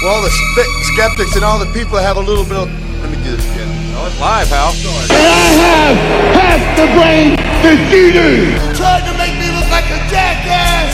Well, the skeptics and all the people have a little bit of... Let me do this again. Oh, it's live, Hal. And I have half the brain that you do! Trying to make me look like a jackass!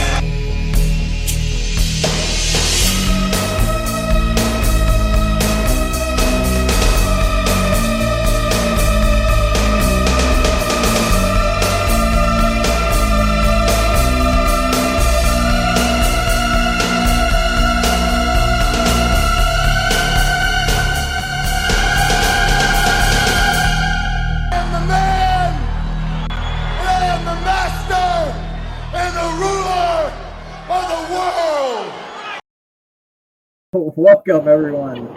Welcome, everyone,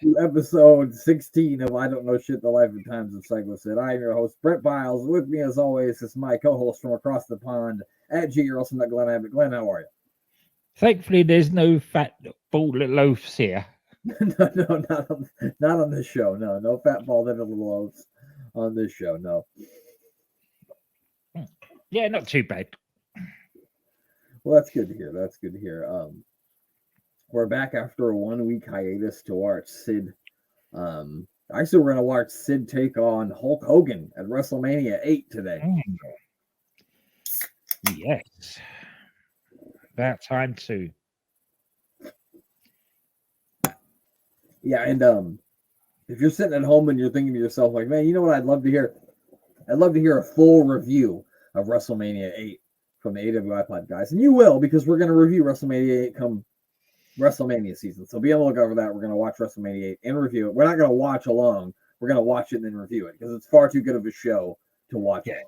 to episode 16 of I Don't Know Shit, the Life and Times of Sycho Sid. I am your host, Brent Biles. With me, as always, is my co-host from across the pond at Glenn. Glenn, how are you? Thankfully, there's no fat ball loaves here. No, not on this show. No fat ball little loaves on this show. No. Yeah, not too bad. Well, that's good to hear. We're back after a 1 week hiatus to watch Sid. Actually, we're going to watch Sid take on Hulk Hogan at WrestleMania 8 today. Yes. About time too. Yeah, and if you're sitting at home and you're thinking to yourself, like, man, you know what I'd love to hear? I'd love to hear a full review of WrestleMania 8 from the AWI Pod guys. And you will, because we're going to review WrestleMania 8 come WrestleMania season. So be on the lookout for that. We're going to watch WrestleMania 8 and review it. We're not going to watch along. We're going to watch it and then review it because it's far too good of a show to watch along.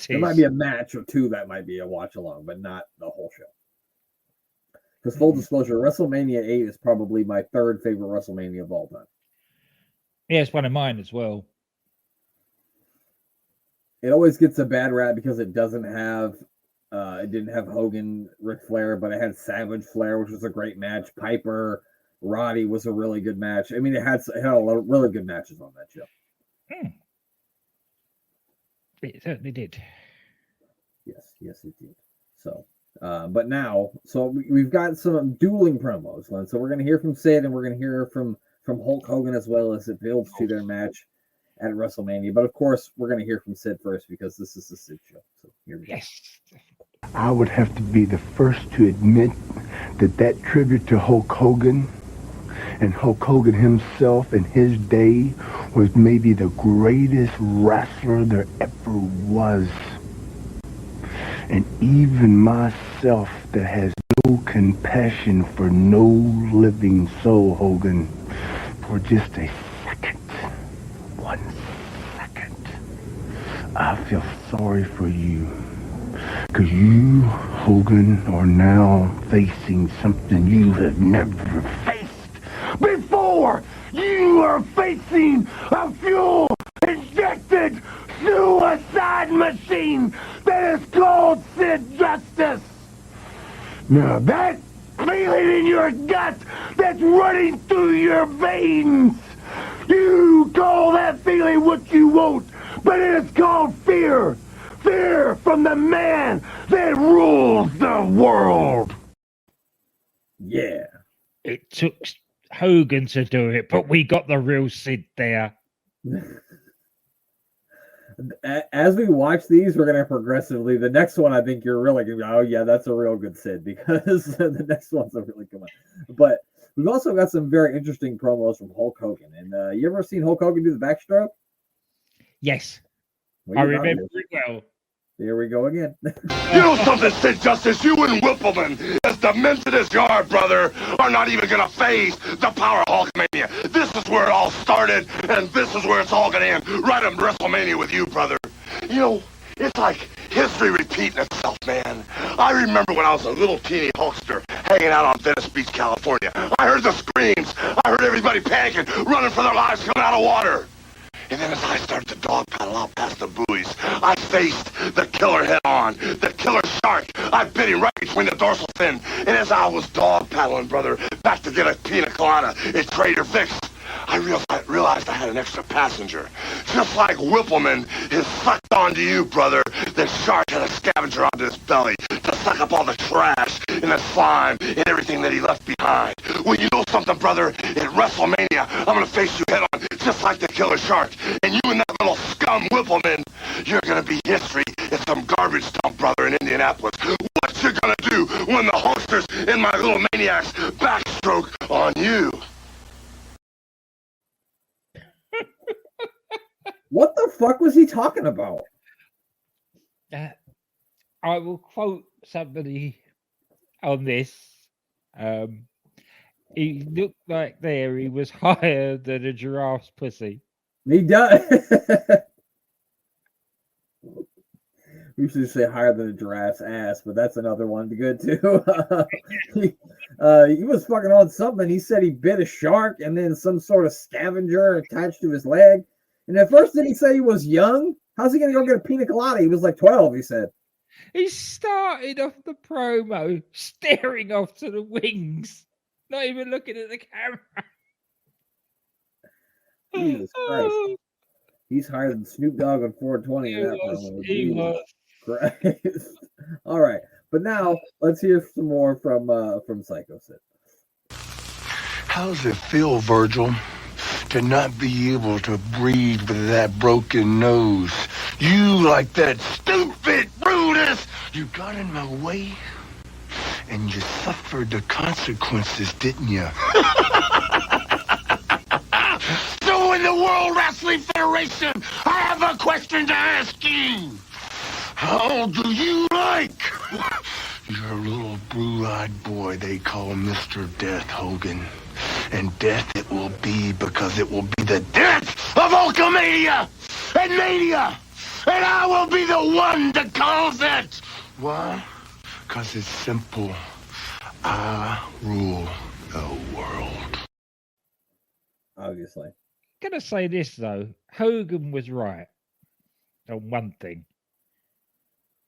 There might be a match or two that might be a watch along, but not the whole show. Because full disclosure, WrestleMania 8 is probably my third favorite WrestleMania of all time. Yeah, it's one of mine as well. It always gets a bad rap because it doesn't have it didn't have Hogan, Ric Flair, but it had Savage Flair, which was a great match. Piper, Roddy was a really good match. I mean, it had a lot of really good matches on that show. It certainly did. Yes, it did. So, but now, we've got some dueling promos, Glenn. So we're going to hear from Sid, and we're going to hear from Hulk Hogan as well as it builds to their match at WrestleMania. But of course, we're going to hear from Sid first because this is the Sid show. So here we go. Yes. I would have to be the first to admit that tribute to Hulk Hogan and Hulk Hogan himself in his day was maybe the greatest wrestler there ever was. And even myself that has no compassion for no living soul, Hogan, for just a second, 1 second, I feel sorry for you. Because you, Hogan, are now facing something you have never faced before. You are facing a fuel-injected suicide machine that is called Sid Vicious. Now that feeling in your gut that's running through your veins, you call that feeling what you want, but it is called fear. Fear from the man that rules the world. Yeah. It took Hogan to do it, but we got the real Sid there. As we watch these, we're going to progressively. The next one, I think you're really going to go, oh, yeah, that's a real good Sid, because the next one's a really good one. But we've also got some very interesting promos from Hulk Hogan. And you ever seen Hulk Hogan do the backstroke? Yes. Well, I remember it well. Here we go again. You know something, Sid Justice? You and Whippleman, as demented as you are, brother, are not even gonna face the power of Hulkamania. This is where it all started, and this is where it's all gonna end. Right at WrestleMania with you, brother. You know, it's like history repeating itself, man. I remember when I was a little teeny Hulkster hanging out on Venice Beach, California. I heard the screams. I heard everybody panicking, running for their lives, coming out of water. And then as I started to dog paddle out past the buoys, I faced the killer head on, the killer shark. I bit him right between the dorsal fin. And as I was dog paddling, brother, back to get a pina colada at Trader Vic's, I realized I had an extra passenger. Just like Whippleman is sucked onto you, brother, the shark had a scavenger onto his belly to suck up all the trash and the slime and everything that he left behind. Well, you know something, brother? At WrestleMania, I'm gonna face you head on, just like the killer shark. And you and that little scum Whippleman, you're gonna be history at some garbage dump, brother, in Indianapolis. What you gonna do when the Hulksters and my little maniacs backstroke on you? What the fuck was he talking about? I will quote somebody on this. He looked like there he was higher than a giraffe's pussy. He does. We should say higher than a giraffe's ass, but that's another one good too. He was fucking on something. He said he bit a shark and then some sort of scavenger attached to his leg. And at first, did he say he was young? How's he going to go get a pina colada? He was like 12, he said. He started off the promo staring off to the wings, not even looking at the camera. Jesus Christ. He's higher than Snoop Dogg on 420 in that promo. He was. Christ. All right. But now, let's hear some more from Sycho Sid. How's it feel, Virgil, to not be able to breathe with that broken nose? You, like that stupid Brutus, you got in my way, and you suffered the consequences, didn't you? So in the World Wrestling Federation, I have a question to ask you. How do you like your little blue-eyed boy they call Mr. Death, Hogan? And death it will be, because it will be the death of Hulkamania and Mania. And I will be the one that calls it. Why? Because it's simple. I rule the world. I'm Obviously. gonna say this though. Hogan was right on one thing.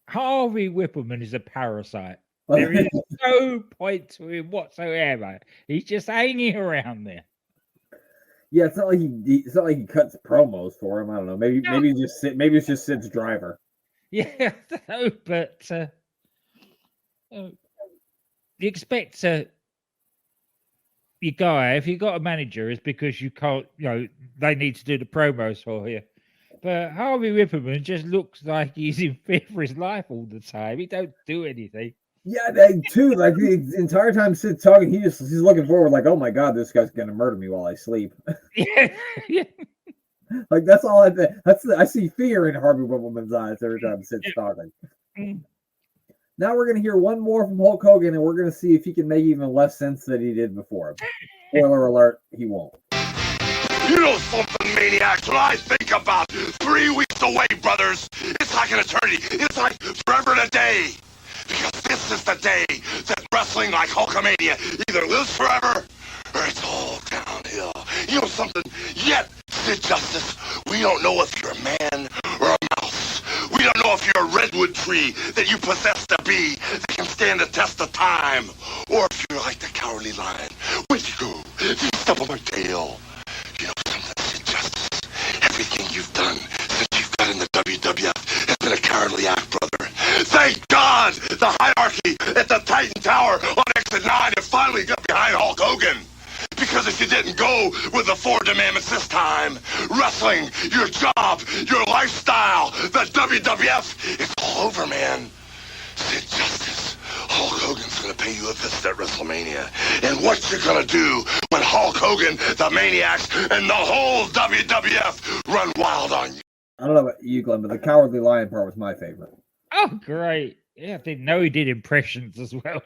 Harvey Whippleman is a parasite. There is no point to him whatsoever. He's just hanging around there. Yeah, it's not like he cuts promos for him. I don't know. Maybe it's just Sid's driver. Yeah, no, but you expect your guy, if you got a manager, is because you can't, they need to do the promos for you. But Harvey Whippleman just looks like he's in fear for his life all the time. He don't do anything. Yeah, they too. Like the entire time Sid's talking, he's looking forward, like, oh my god, this guy's gonna murder me while I sleep. Yeah. Like that's all I think. I see fear in Harvey Whippleman's eyes every time Sid's talking. Now we're gonna hear one more from Hulk Hogan, and we're gonna see if he can make even less sense than he did before. Spoiler alert: he won't. You know something, maniacs, when I think about 3 weeks away, brothers, it's like an eternity. It's like forever and a day. Because this is the day that wrestling like Hulkamania either lives forever or it's all downhill. You know something? Yet, Sid Justice, we don't know if you're a man or a mouse. We don't know if you're a redwood tree that you possess to be that can stand the test of time. Or if you're like the cowardly lion. Where'd you go? Did you step on my tail? You know something, Sid Justice? Everything you've done since you've got in the WWF has been a cowardly act, brother. Thank God the hierarchy at the Titan Tower on Exit 9 have finally got behind Hulk Hogan. Because if you didn't go with the 4 commandments this time, wrestling, your job, your lifestyle, the WWF, it's all over, man. Sid Justice, Hulk Hogan's gonna pay you a visit at WrestleMania. And what you gonna do when Hulk Hogan, the Maniacs, and the whole WWF run wild on you? I don't know about you, Glenn, but the cowardly lion part was my favorite. Oh, great. Yeah, I didn't know he did impressions as well.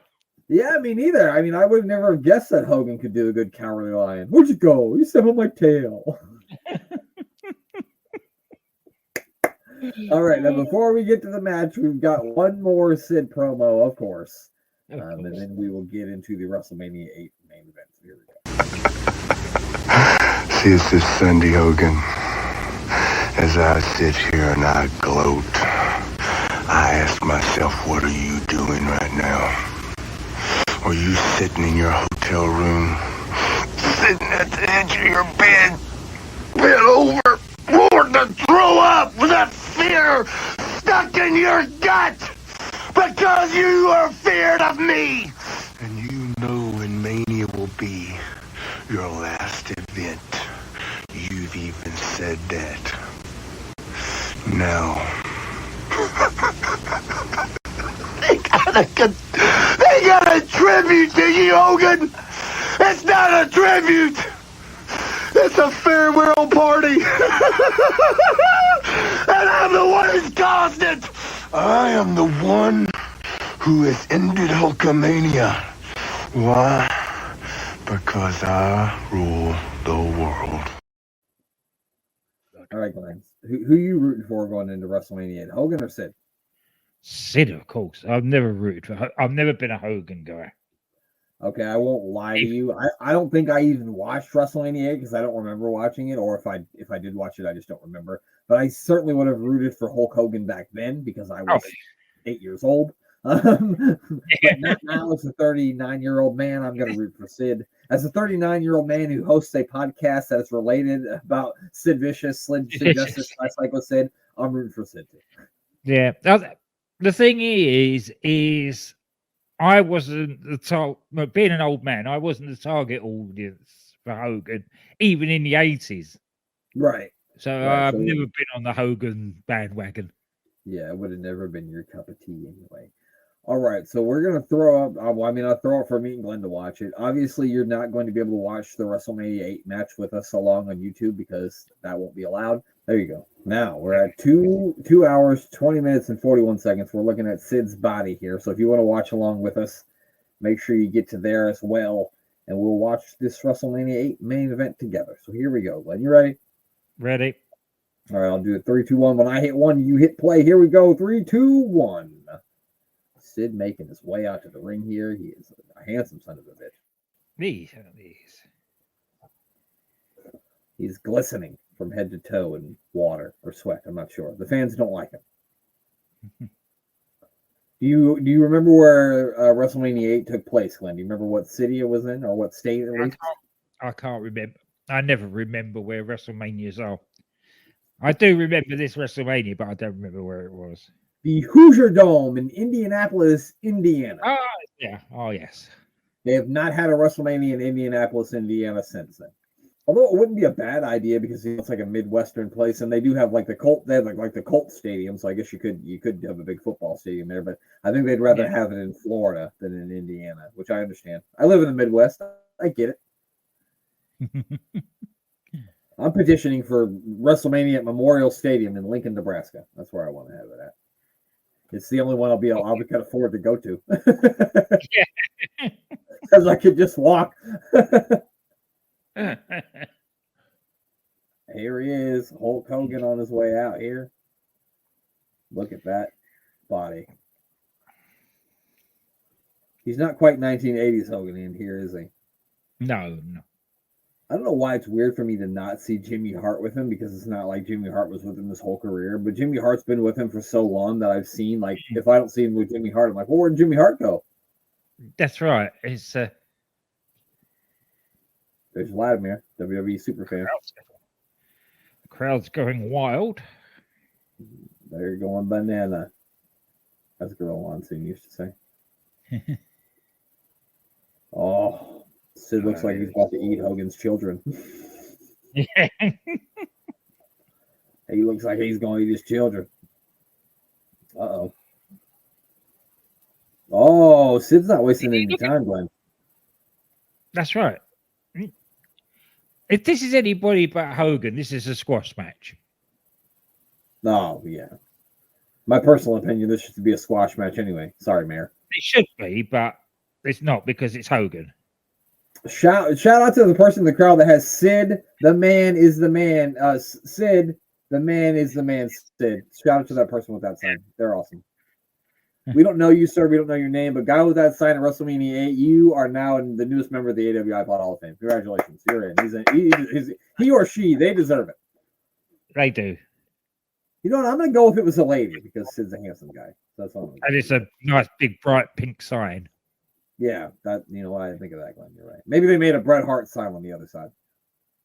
Yeah, me neither. I mean, I would never have guessed that Hogan could do a good cowardly lion. Where'd you go? You stepped on my tail. All right, now before we get to the match, we've got one more Sid promo, of course. And then we will get into the WrestleMania 8 main event. Here we go. See, it's this Sunday, Hogan. As I sit here and I gloat, I ask myself, what are you doing right now? Are you sitting in your hotel room, sitting at the edge of your bed, bent over, roaring to throw up with that fear stuck in your gut because you are feared of me. And you know when Mania will be your last event. You've even said that. Now. They got a tribute to you, Hogan. It's not a tribute. It's a farewell party. And I'm the one who's caused it. I am the one who has ended Hulkamania. Why? Because I rule the world. All right, Glenn. Who you rooting for going into WrestleMania? Hogan or Sid? Sid, of course. I've never rooted for. I've never been a Hogan guy. Okay, I won't lie to you. I don't think I even watched WrestleMania because I don't remember watching it, or if I did watch it, I just don't remember. But I certainly would have rooted for Hulk Hogan back then because I was 8 years old. But now as a 39-year-old man, I'm going to root for Sid. As a 39-year-old man who hosts a podcast that's related about Sid Vicious, Sid Justice, Sycho Sid, I'm rooting for Sid too. Yeah. The thing is I wasn't the target. Being an old man, I wasn't the target audience for Hogan, even in the 80s. Right. So Right, I've so- never been on the Hogan bandwagon. Yeah, it would have never been your cup of tea anyway. All right, so we're gonna throw up. I'll throw it for me and Glenn to watch it. Obviously, you're not going to be able to watch the WrestleMania 8 match with us along on YouTube because that won't be allowed. There you go. Now we're at 2 hours, 20 minutes, and 41 seconds. We're looking at Sid's body here. So if you want to watch along with us, make sure you get to there as well, and we'll watch this WrestleMania 8 main event together. So here we go, Glenn. You ready? Ready? All right, I'll do it. 3, 2, 1. When I hit 1, you hit play. Here we go. 3, 2, 1. Sid making his way out to the ring here. He is a handsome son of a bitch. These. He's glistening from head to toe in water or sweat. I'm not sure. The fans don't like him. Do you remember where WrestleMania 8 took place, Glenn? Do you remember what city it was in or what state at least? I can't remember. I never remember where WrestleManias are. I do remember this WrestleMania, but I don't remember where it was. The Hoosier Dome in Indianapolis, Indiana. Oh, yeah. Oh, yes. They have not had a WrestleMania in Indianapolis, Indiana since then. Although it wouldn't be a bad idea because it's like a Midwestern place, and they do have like the Colt. They have like the Colt Stadium, so I guess you could have a big football stadium there. But I think they'd rather have it in Florida than in Indiana, which I understand. I live in the Midwest. I get it. I'm petitioning for WrestleMania at Memorial Stadium in Lincoln, Nebraska. That's where I want to have it at. It's the only one I can afford to go to. Because I could just walk. Here he is, Hulk Hogan on his way out here. Look at that body. He's not quite 1980s Hogan in here, is he? No. I don't know why it's weird for me to not see Jimmy Hart with him because it's not like Jimmy Hart was with him his whole career. But Jimmy Hart's been with him for so long that I've seen, like, if I don't see him with Jimmy Hart, I'm like, well, where'd Jimmy Hart go? That's right. It's There's Vladimir, WWE superfan. The crowd's going wild. They're going banana. That's Girl Monsoon used to say. Oh. Sid looks like he's about to eat Hogan's children. Yeah. He looks like he's going to eat his children. Uh-oh. Oh, Sid's not wasting any time, Glenn. That's right. If this is anybody but Hogan, this is a squash match. Oh, yeah. My personal opinion, this should be a squash match anyway. Sorry, Mayor. It should be, but it's not because it's Hogan. Shout out to the person in the crowd that has Sid, the man is the man. Sid, the man is the man. Sid. Shout out to that person with that sign. They're awesome. We don't know you, sir. We don't know your name, but guy with that sign at WrestleMania 8, you are now the newest member of the AWI Pod Hall of Fame. Congratulations. You're in. He or she, they deserve it. They do. You know what? I'm going to go if it was a lady because Sid's a handsome guy. That's all. And it's a nice, big, bright pink sign. Yeah, that I didn't think of that, Glenn. You're right. Maybe they made a Bret Hart sign on the other side.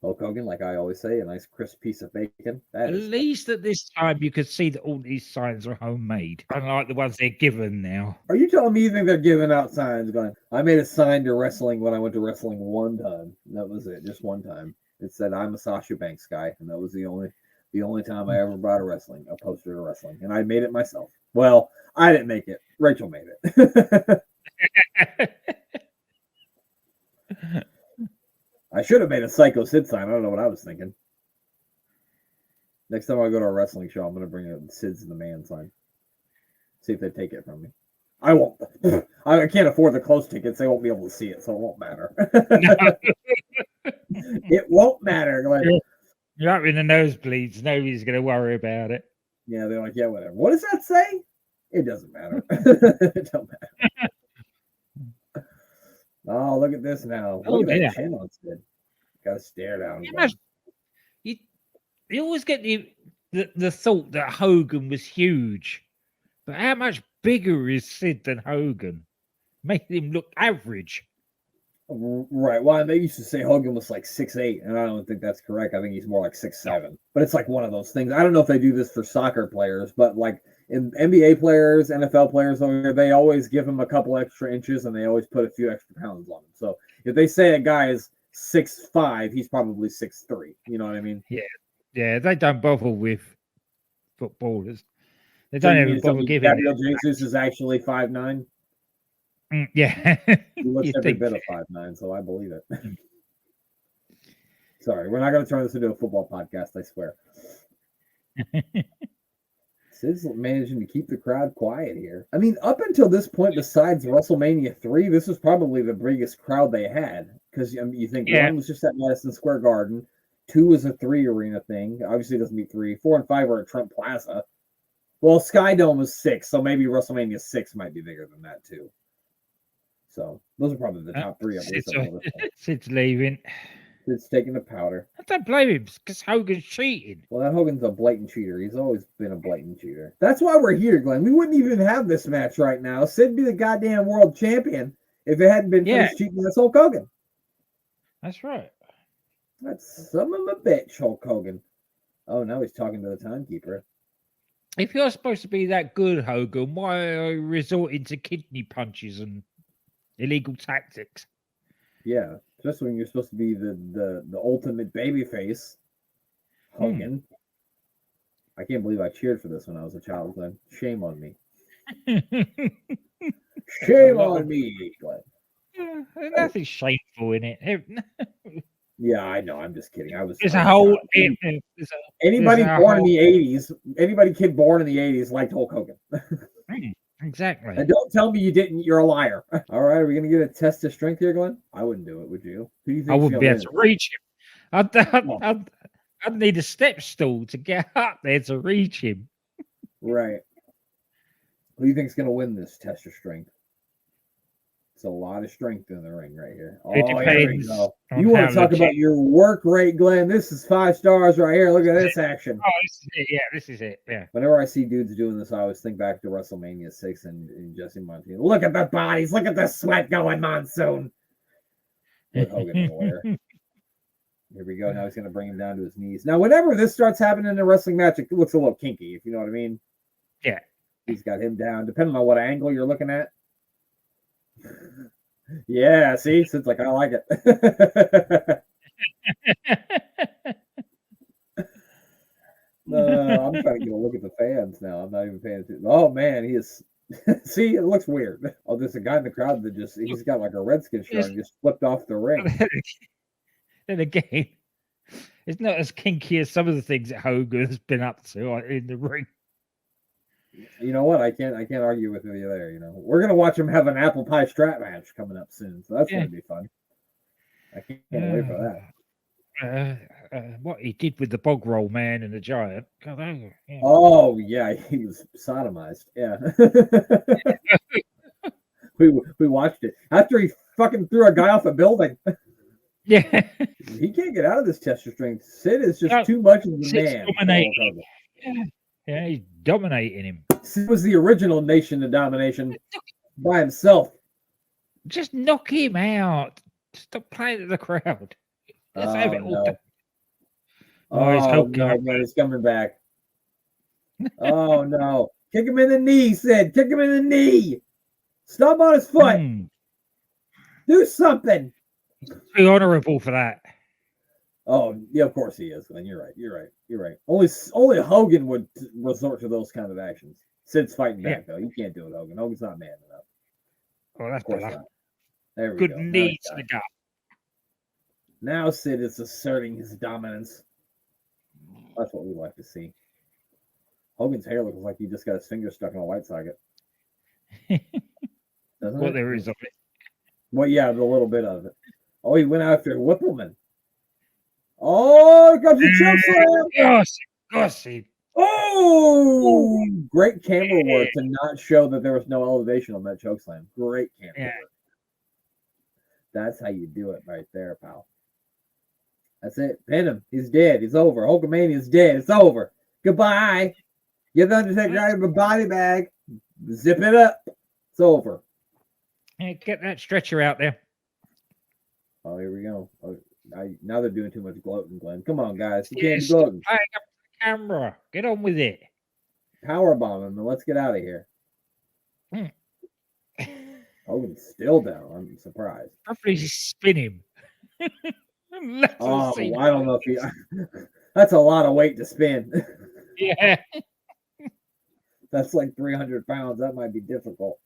Hulk Hogan, like I always say, a nice crisp piece of bacon. That At is. least at this time, you could see that all these signs are homemade, unlike the ones they're given now. Are you telling me you think they're giving out signs? Going, I made a sign to wrestling when I went to wrestling one time. That was it, just one time. It said, "I'm a Sasha Banks guy," and that was the only time I ever brought a poster to wrestling, and I made it myself. Well, I didn't make it. Rachel made it. I should have made a Sycho Sid sign. I don't know what I was thinking. Next time I go to a wrestling show, I'm going to bring a Sid's the Man sign. See if they take it from me. I won't. I can't afford the close tickets. They won't be able to see it, so it won't matter. It won't matter. Like, you're up in the nosebleeds. Nobody's going to worry about it. Yeah, they're like, yeah, whatever. What does that say? It doesn't matter. It don't matter. Oh, look at this now. Look at that chin on Sid. Got to stare down. You always get the thought that Hogan was huge, but how much bigger is Sid than Hogan? Making him look average. Right. Well, they used to say Hogan was like 6'8", and I don't think that's correct. I think he's more like 6'7". But it's like one of those things. I don't know if they do this for soccer players, but like in NBA players, NFL players over here, they always give him a couple extra inches, and they always put a few extra pounds on him. So if they say a guy is 6'5", he's probably 6'3". You know what I mean? Yeah. They don't bother with footballers. They don't even bother giving. Gabriel Jesus is actually 5'9". Yeah. He looks every bit of 5'9", so I believe it. Sorry, we're not going to turn this into a football podcast, I swear. Sid's managing to keep the crowd quiet here. I mean, up until this point, besides WrestleMania 3, this was probably the biggest crowd they had. Because you think one was just at Madison Square Garden, 2 was a 3 arena thing. Obviously, it doesn't mean 3. 4 and 5 are at Trump Plaza. Well, Skydome was 6, so maybe WrestleMania 6 might be bigger than that, too. So those are probably the top 3 of Sid's leaving. Sid's taking the powder. I don't blame him because Hogan's cheating. Well, that Hogan's a blatant cheater. He's always been a blatant cheater. That's why we're here, Glenn. We wouldn't even have this match right now. Sid'd be the goddamn world champion if it hadn't been for cheating against Hulk Hogan. That's right. That's some of a bitch, Hulk Hogan. Oh, now he's talking to the timekeeper. If you're supposed to be that good, Hogan, why are you resorting to kidney punches and illegal tactics? Yeah, especially when you're supposed to be the ultimate babyface, Hogan. I can't believe I cheered for this when I was a child, Glenn. Shame on me. Shame on me, Glenn. There's nothing shameful in it. Yeah, I know. I'm just kidding. There's a whole. Anybody born in the 80s, anybody kid born in the 80s liked Hulk Hogan. Exactly. And don't tell me you didn't. You're a liar. All right, are we going to get a test of strength here, Glenn? I wouldn't do it, would you? Who do you think? I wouldn't be able to reach him. I'd need a step stool to get up there to reach him. Right. Who do you think's going to win this test of strength? It's a lot of strength in the ring right here. It depends. You want to talk about your work rate, Glenn? This is 5 stars right here. Look at this action. Oh, this is it. Yeah, this is it. Yeah. Whenever I see dudes doing this, I always think back to WrestleMania 6 and Jesse Montiel. Look at the bodies. Look at the sweat going, Monsoon. With Hogan in the wear. Here we go. Now he's going to bring him down to his knees. Now, whenever this starts happening in a wrestling match, it looks a little kinky, if you know what I mean. Yeah. He's got him down, depending on what angle you're looking at. Yeah, see? It's like, I like it. I'm trying to get a look at the fans now. I'm not even paying attention. Oh, man, he is... See, it looks weird. Oh, there's a guy in the crowd that he's got like a Redskin shirt and just flipped off the ring. Then again, it's not as kinky as some of the things that Hogan has been up to in the ring. You know what? I can't argue with you there. You know, we're gonna watch him have an apple pie strap match coming up soon, so that's gonna be fun. I can't wait for that. What he did with the bog roll man and the giant. God, yeah. Oh yeah, he was sodomized. Yeah. we watched it after he fucking threw a guy off a building. Yeah. He can't get out of this test of strength. Sid is just too much of the man. Dominating. Yeah, he's dominating him. Sid was the original Nation of Domination by himself. Just knock him out. Stop playing to the crowd. Let's have it all no. done. Oh, he's Oh, Hulk no, Hogan. man, he's coming back. Oh, no. Kick him in the knee, Sid. Kick him in the knee. Stomp on his foot. Do something. Be honorable for that. Oh, yeah, of course he is, Glenn. You're right. Only Hogan would resort to those kind of actions. Sid's fighting back, though. You can't do it, Hogan. Hogan's not man enough. Oh, that's Of course better. not. There we Good go. knee to the gut. Now Sid is asserting his dominance. That's what we like to see. Hogan's hair looks like he just got his finger stuck in a light socket. Well, it? there is of it. Well, yeah, the little bit of it. Oh, he went after Whippleman. Oh, here comes the choke slam. Gossip. Oh, great camera work to not show that there was no elevation on that choke slam. Great camera work. That's how you do it right there, pal. That's it. Pin him. He's dead. He's over. Hulkamania's dead. It's over. Goodbye. Get the Undertaker out of a body bag. Zip it up. It's over. Yeah, get that stretcher out there. Oh, here we go. Oh, now they're doing too much gloating, Glenn. Come on, guys. You Yeah, can't stop gloat. playing up the camera. Get on with it. Powerbomb him and let's get out of here. Hogan's still down. I'm surprised. Probably spin him. Oh, I don't know if he. That's a lot of weight to spin. Yeah. That's like 300 pounds. That might be difficult.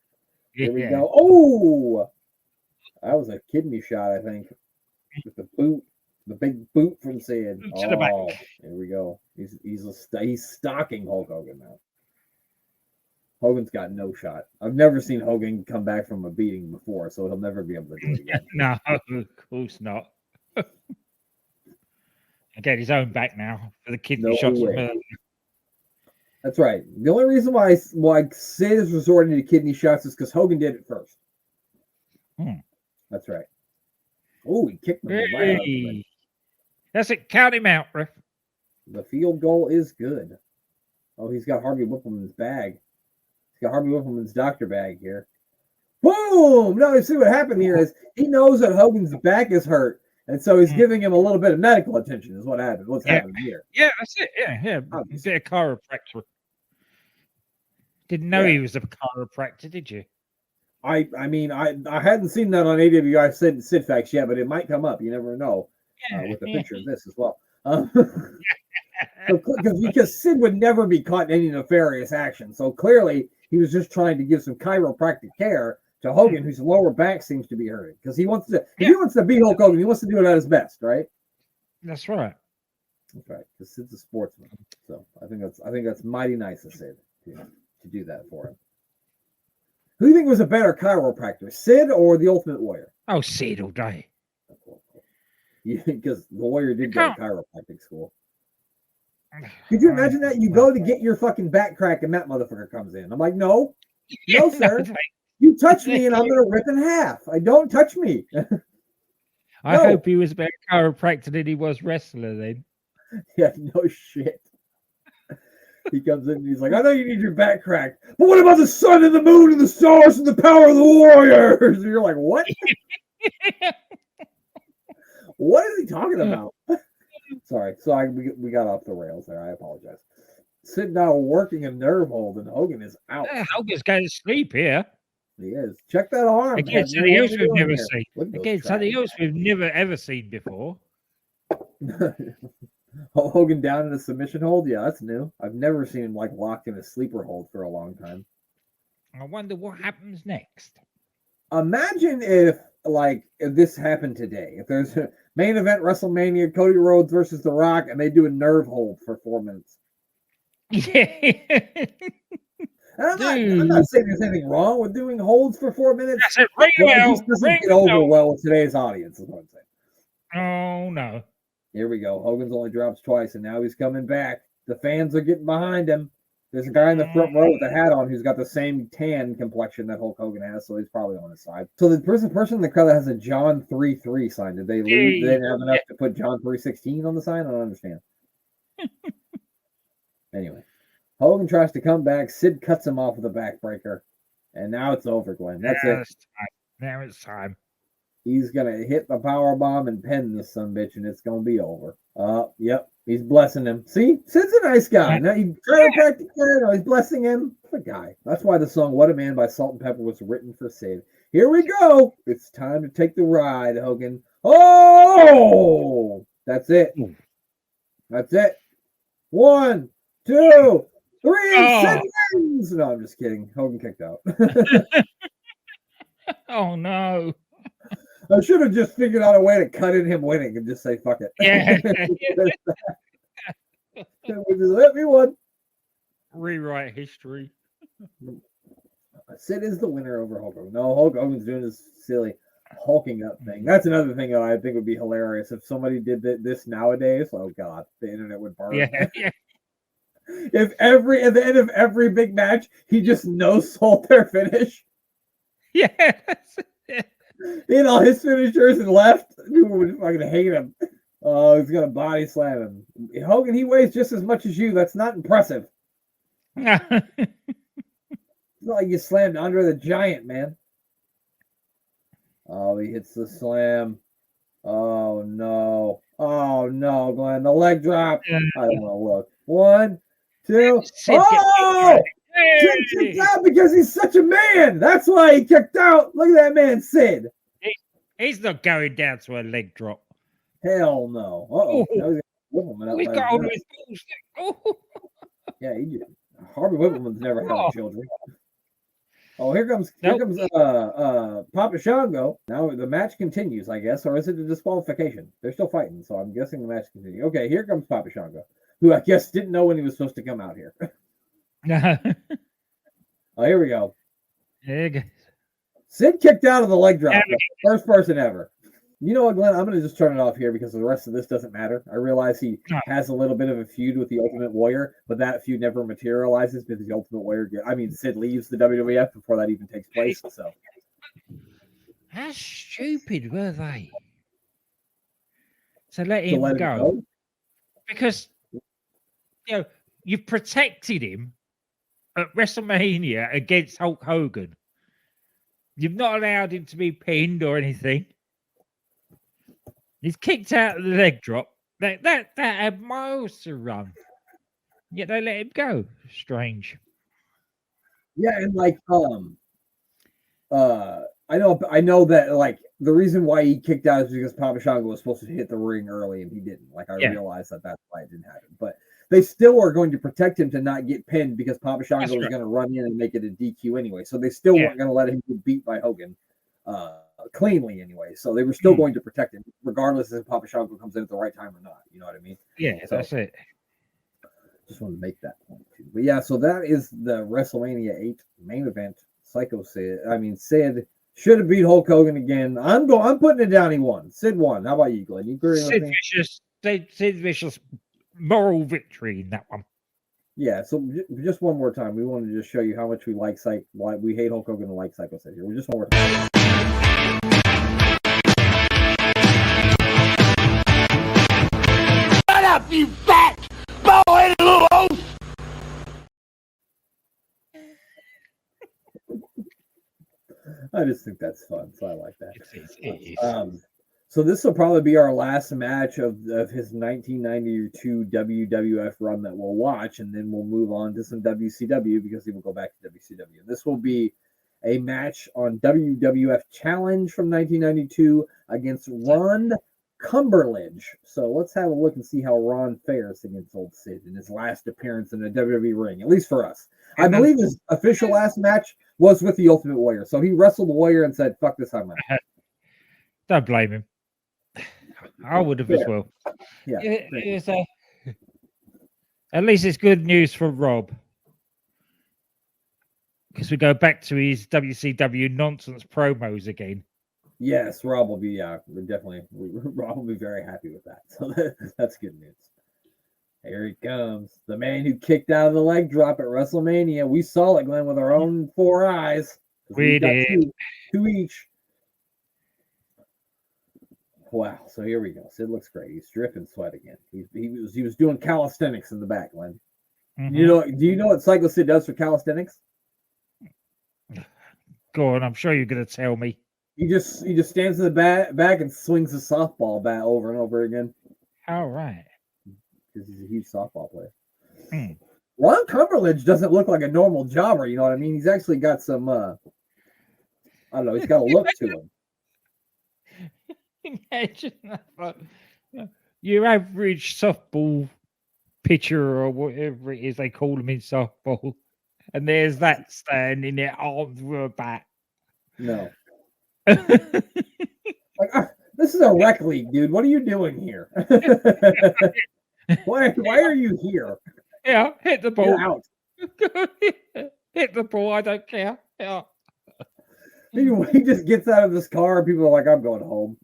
Here we Yeah. go. Oh, that was a kidney shot, I think. With the boot, the big boot from Sid. Boot to the back. Oh, here we go. He's stalking Hulk Hogan now. Hogan's got no shot. I've never seen Hogan come back from a beating before, so he'll never be able to do it again. No, of course not. Get his own back now for the kidney No shots. way. That's right. The only reason why Sid is resorting to kidney shots is because Hogan did it first. That's right. Oh, he kicked him right out of the ring. That's it. Count him out, ref. The field goal is good. Oh, he's got Harvey Whippleman's bag. He's got Harvey Whippleman's doctor bag here. Boom! No, you see what happened here is he knows that Hogan's back is hurt, and so he's giving him a little bit of medical attention. Is what happened. What's happening here? Yeah, that's it. Yeah. He's a chiropractor. Didn't know he was a chiropractor, did you? I mean, I hadn't seen that on AWI Sid Facts yet, but it might come up. You never know with the picture of this as well. Because Sid would never be caught in any nefarious action. So clearly he was just trying to give some chiropractic care to Hogan, whose lower back seems to be hurting. Because he wants to, if he wants to beat Hulk Hogan, he wants to do it at his best, right? That's right. That's right. Because Sid's a sportsman. So I think that's mighty nice of Sid to do that for him. Who do you think was a better chiropractor, Sid or the Ultimate Warrior? Oh, Sid all day. Yeah, because the Warrior did go to chiropractic school. Could you imagine that? You go to get your fucking back cracked and that motherfucker comes in. I'm like, no, sir. You touch me and I'm going to rip in half. Don't touch me. I hope he was a better chiropractor than he was wrestler then. Yeah, no shit. He comes in and he's like, I know you need your back cracked, but what about the sun and the moon and the stars and the power of the Warriors? And you're like, what? What is he talking about? Sorry, we got off the rails there. I apologize. Sid now working a nerve hold, and Hogan is out. Hogan's going to sleep here. He is. Check that arm. Again, something else we've never seen. Again, something else we've never ever seen before. Hogan down in a submission hold? Yeah, that's new. I've never seen him like locked in a sleeper hold for a long time. I wonder what happens next. Imagine if this happened today. If there's a main event WrestleMania, Cody Rhodes versus The Rock, and they do a nerve hold for 4 minutes. Yeah. I'm not saying there's anything wrong with doing holds for 4 minutes. That's it. Ring the bell. It just doesn't get over well with today's audience, is what I'm saying. Oh, no. Here we go. Hogan's only drops twice, and now he's coming back. The fans are getting behind him. There's a guy in the front row with a hat on who's got the same tan complexion that Hulk Hogan has, so he's probably on his side. So the person in the crowd that has a John 3-3 sign, did they leave? They didn't have enough to put John 3-16 on the sign? I don't understand. Anyway, Hogan tries to come back. Sid cuts him off with a backbreaker, and now it's over, Glenn. That's it. Now it's time. He's gonna hit the power bomb and pin this sumbitch, and it's gonna be over. Yep, he's blessing him. See, Sid's a nice guy. Now he's chiropractic guy. He's blessing him. The guy. That's why the song "What a Man" by Salt and Pepper was written for Sid. Here we go. It's time to take the ride, Hogan. Oh, that's it. That's it. 1, 2, 3, and Sid wins. No, I'm just kidding. Hogan kicked out. Oh no. I should have just figured out a way to cut in him winning and just say, fuck it. Yeah. Just let me win. Rewrite history. Sid is the winner over Hulk Hogan. No, Hulk Hogan's doing this silly hulking up thing. That's another thing that I think would be hilarious. If somebody did this nowadays, oh God, the internet would burn. Yeah. If at the end of every big match, he just no-sold their finish. Yeah. He had all his finishers and left. People would fucking hate him. Oh, he's gonna body slam him. Hogan, he weighs just as much as you. That's not impressive. It's not like you slammed Andre the Giant, man. Oh, he hits the slam. Oh no. Oh no, Glenn. The leg drop. I don't want to look. 1, 2. Oh! Sid kicked out because he's such a man. That's why he kicked out. Look at that man, Sid. He's not going down to a leg drop. Hell no. Uh-oh. Now he's He's got all his balls. Oh. Yeah, he did. Harvey Whippleman's never had children. Oh, here comes Papa Shango. Now the match continues, I guess, or is it a disqualification? They're still fighting, so I'm guessing the match continues. Okay, here comes Papa Shango, who I guess didn't know when he was supposed to come out here. Oh, here we go. There you go. Sid kicked out of the leg drop. First person ever. You know what, Glenn? I'm going to just turn it off here because the rest of this doesn't matter. I realize he has a little bit of a feud with the Ultimate Warrior, but that feud never materializes because the Ultimate Warrior, Sid leaves the WWF before that even takes place. So, how stupid were they to let him go? Because you've protected him at WrestleMania against Hulk Hogan. You've not allowed him to be pinned or anything. He's kicked out of the leg drop. That had miles to run. Yet they let him go. Strange. Yeah, and I know that like the reason why he kicked out is because Papa Shango was supposed to hit the ring early and he didn't. Like I realized that's why it didn't happen. But they still are going to protect him to not get pinned because Papa Shango was going to run in and make it a DQ anyway. So they still weren't going to let him get beat by Hogan cleanly anyway. So they were still going to protect him regardless if Papa Shango comes in at the right time or not. You know what I mean? Yeah, so, that's it. Just want to make that point too. But yeah, so that is the WrestleMania 8 main event. Sid should have beat Hulk Hogan again. I'm putting it down. He won. Sid won. How about you, Glenn? You agree with me? Sid Vicious moral victory in that one. Yeah. So just one more time, we wanted to just show you how much we like we hate Hulk Hogan and like Sycho Sid here. We just one more time. Shut up, you fat, bald-headed little oaf! I just think that's fun, so I like that. So this will probably be our last match of his 1992 WWF run that we'll watch, and then we'll move on to some WCW because he will go back to WCW. This will be a match on WWF Challenge from 1992 against Ron Cumberledge. So let's have a look and see how Ron fares against old Sid in his last appearance in a WWE ring, at least for us. I believe his official last match was with the Ultimate Warrior. So he wrestled the Warrior and said, fuck this, I'm out. Don't blame him. I would have as well. Yeah. At least it's good news for Rob. Because we go back to his WCW nonsense promos again. Yes, Rob will be, Rob will be very happy with that. So that's good news. Here he comes. The man who kicked out of the leg drop at WrestleMania. We saw it, Glenn, with our own 4 eyes. We did. Two each. Wow. So here we go. Sid looks great. He's dripping sweat again. He was doing calisthenics in the back, Glenn. Mm-hmm. Do you know what Sycho Sid does for calisthenics? Go on. I'm sure you're going to tell me. He just stands in the back and swings the softball bat over and over again. All right. Because he's a huge softball player. Hmm. Ron Cumberledge doesn't look like a normal jobber, you know what I mean? He's actually got some, I don't know, he's got a look to him. Imagine that. Your average softball pitcher or whatever it is they call them in softball, and there's that standing there armed with a bat. No. Like, this is a rec league, dude. What are you doing here? Why are you here? Yeah, hit the ball. Get out. Hit the ball. I don't care. Yeah. He just gets out of this car, and people are like, "I'm going home."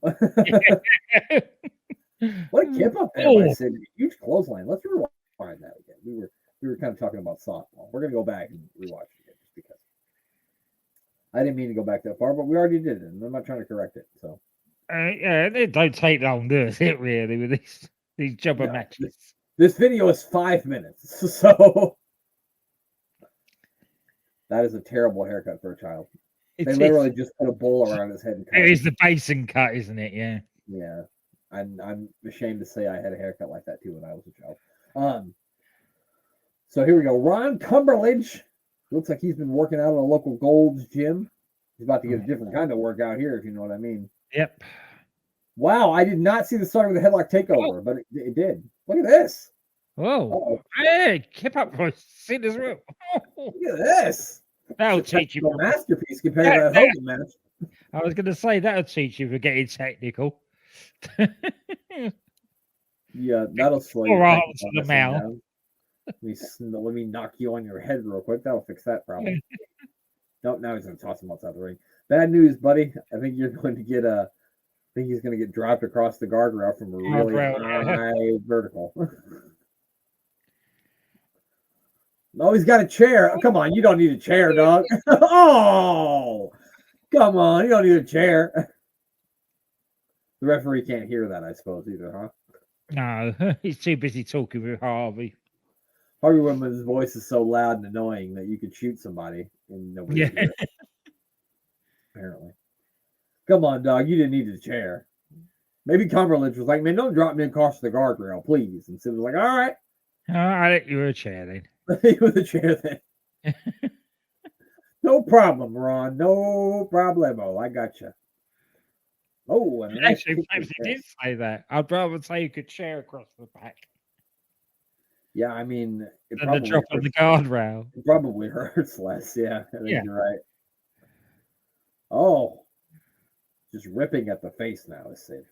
What a kip up there by Sid. Huge clothesline. Let's rewind that again. We were kind of talking about softball. We're gonna go back and rewatch it again just because I didn't mean to go back that far, but we already did it, and I'm not trying to correct it. So yeah, it don't take long, does it? Really, with these jobber matches. This video is 5 minutes, so that is a terrible haircut for a child. They literally just put a bowl around his head and cut it is the basin cut, isn't it? Yeah. Yeah. I'm ashamed to say I had a haircut like that too when I was a child. So here we go. Ron Cumberledge. Looks like he's been working out at a local Gold's gym. He's about to get a different kind of workout here, if you know what I mean. Yep. Wow, I did not see the start of the headlock takeover, but it did. Look at this. Whoa. Hey, keep up for Sid as well. Look at this. That'll teach you. A masterpiece compared to that Hogan match. I was going to say that'll teach you for getting technical. Yeah, that'll slow you down. The mouth. Let me knock you on your head real quick. That'll fix that problem. Nope, now he's going to toss him outside the ring. Bad news, buddy. I think you're going to get I think he's going to get dropped across the guardrail from a really high vertical. Oh, he's got a chair. Come on, you don't need a chair, dog. Oh, come on, you don't need a chair. The referee can't hear that, I suppose, either, huh? No, he's too busy talking with Harvey. Harvey Whitman's voice is so loud and annoying that you could shoot somebody and nobody would hear it. Apparently. Come on, dog, you didn't need a chair. Maybe Cumberledge was like, man, don't drop me across the guardrail, please. And Sid was like, all right. I'll let you a chair then. With a chair then. No problem, Ron. No problemo. I got you. Oh, and actually, perhaps he did say that. I'd rather say you could chair across the back. Yeah, I mean, it probably the drop of the guardrail. It probably hurts less. Yeah, I think you're right. Oh, just ripping at the face now, is Sid.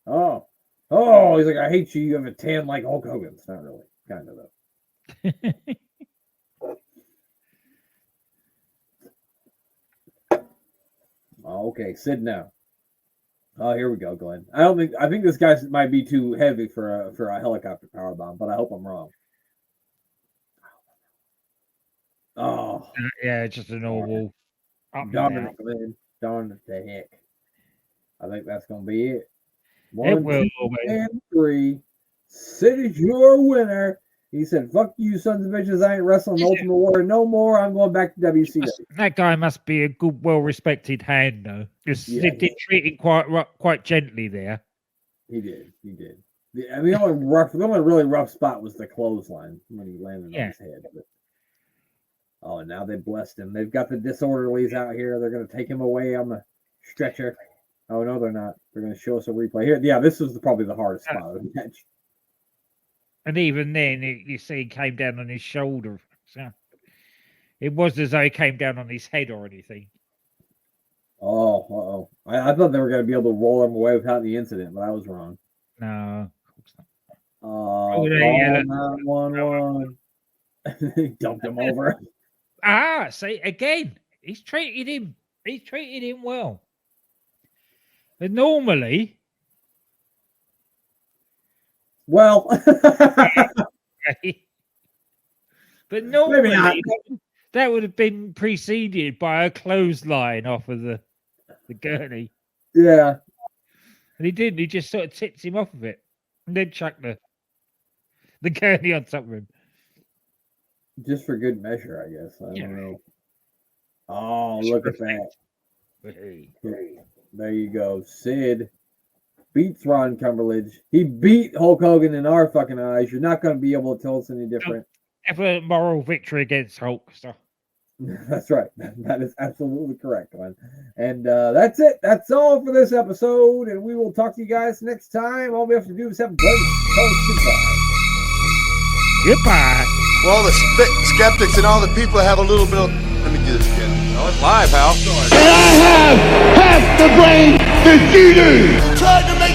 Oh, he's like, I hate you. You have a tan like Hulk Hogan. It's not really, kind of though. Okay, Sid now. Oh, here we go, Glenn. I think this guy might be too heavy for a helicopter powerbomb, but I hope I'm wrong. Oh, yeah, just a normal. Darn it, Glenn. Darn it, the heck. I think that's gonna be it. 1, 2, and 3. Sid is your winner. He said, fuck you, sons of bitches. I ain't wrestling Ultimate Warrior no more. I'm going back to WCW. That guy must be a good, well-respected hand, though. Because Sid did treat him quite gently there. He did. I mean, the only really rough spot was the clothesline when he landed on his head. But, oh, now they blessed him. They've got the disorderlies out here. They're going to take him away on the stretcher. Oh, no, they're not. They're going to show us a replay here. Yeah, this was probably the hardest spot of the match. And even then, you see, he came down on his shoulder. So it wasn't as though he came down on his head or anything. Oh, I thought they were going to be able to roll him away without the incident, but I was wrong. No, of course not. Oh, 1-1. He dumped him over. See, again, he's treated him well. But normally... Well, but normally that would have been preceded by a clothesline off of the gurney. Yeah, and he didn't. He just sort of tipped him off of it, and then chucked the gurney on top of him. Just for good measure, I guess. I don't know. Oh, look at that! There you go. Sid beats Ron Cumberledge. He beat Hulk Hogan in our fucking eyes. You're not going to be able to tell us any different. Ever moral victory against Hulk. So. That's right. That is absolutely correct, man. And that's it. That's all for this episode. And we will talk to you guys next time. All we have to do is have Glenn tell us goodbye. Goodbye. For all the skeptics and all the people that have a little bit of... Let me do this again. Oh, it's live, pal. And I have half the brain that you do. Tried to make